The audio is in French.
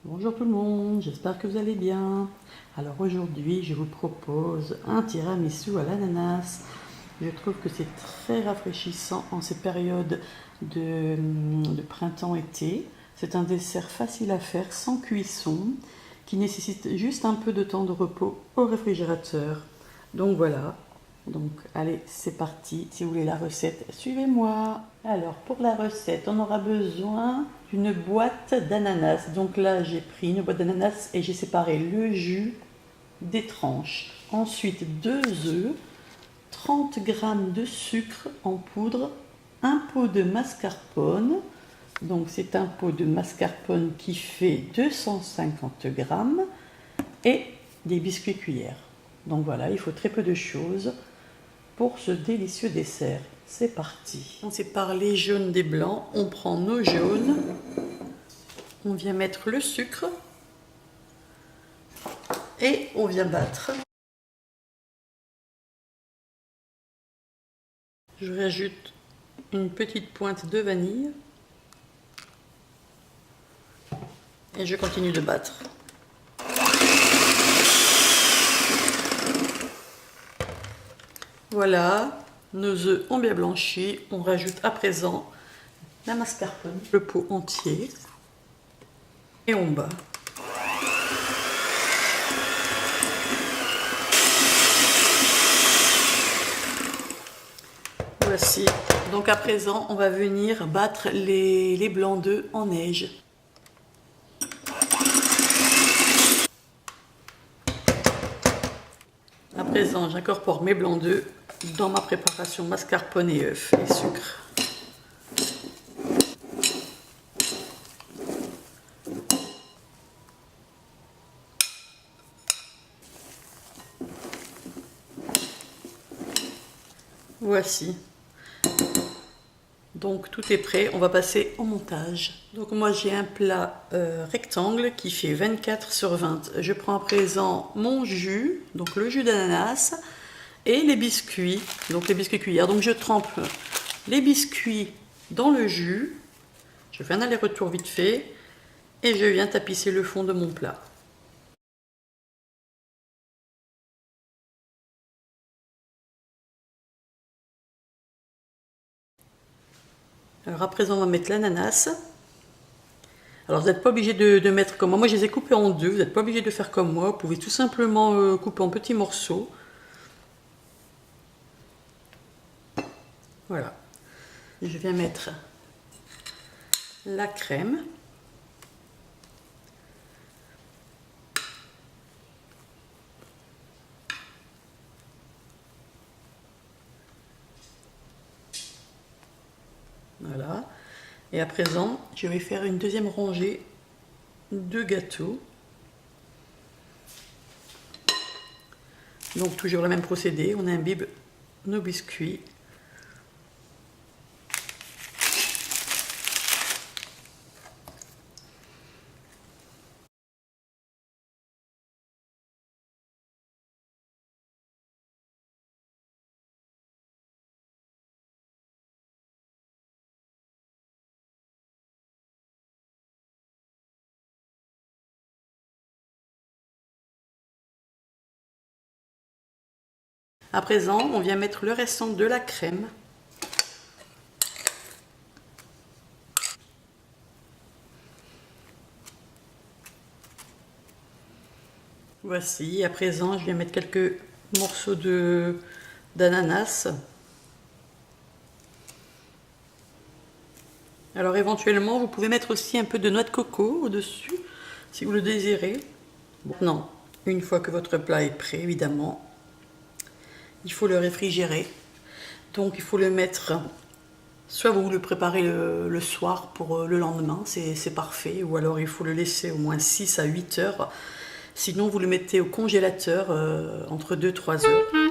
Bonjour tout le monde, j'espère que vous allez bien. Alors aujourd'hui, je vous propose un tiramisu à l'ananas. Je trouve que c'est très rafraîchissant en ces périodes de printemps-été. C'est un dessert facile à faire, sans cuisson, qui nécessite juste un peu de temps de repos au réfrigérateur. Donc voilà, donc allez, c'est parti. Si vous voulez la recette, suivez-moi. Alors pour la recette, on aura besoin d'une boîte d'ananas. Donc là, j'ai pris une boîte d'ananas et j'ai séparé le jus des tranches. Ensuite, 2 œufs, 30 g de sucre en poudre, un pot de mascarpone. Donc c'est un pot de mascarpone qui fait 250 g et des biscuits cuillères. Donc voilà, il faut très peu de choses pour ce délicieux dessert. C'est parti. On sépare les jaunes des blancs. On prend nos jaunes. On vient mettre le sucre. Et on vient battre. Je rajoute une petite pointe de vanille. Et je continue de battre. Voilà, nos œufs ont bien blanchi. On rajoute à présent la mascarpone, le pot entier. Et on bat. Voici. Donc à présent, on va venir battre les blancs d'œufs en neige. À présent, j'incorpore mes blancs d'œufs dans ma préparation mascarpone et œufs et sucre. Voici. Donc tout est prêt, on va passer au montage. Donc moi j'ai un plat rectangle qui fait 24 sur 20. Je prends à présent mon jus, donc le jus d'ananas, et les biscuits, donc les biscuits cuillères. Donc je trempe les biscuits dans le jus, je fais un aller-retour vite fait, et je viens tapisser le fond de mon plat. Alors à présent on va mettre l'ananas. Alors vous n'êtes pas obligé de mettre comme moi. Moi je les ai coupés en deux, vous n'êtes pas obligé de faire comme moi. Vous pouvez tout simplement couper en petits morceaux. Voilà. Je viens mettre la crème. Voilà. Et à présent, je vais faire une deuxième rangée de gâteaux. Donc toujours le même procédé, on imbibe nos biscuits. À présent, on vient mettre le restant de la crème. Voici, à présent, je viens mettre quelques morceaux d'ananas. Alors éventuellement, vous pouvez mettre aussi un peu de noix de coco au-dessus, si vous le désirez. Maintenant, une fois que votre plat est prêt, évidemment, il faut le réfrigérer. Donc il faut le mettre, soit vous le préparez le soir pour le lendemain, c'est parfait, ou alors il faut le laisser au moins 6 à 8 heures. Sinon vous le mettez au congélateur entre 2-3 heures.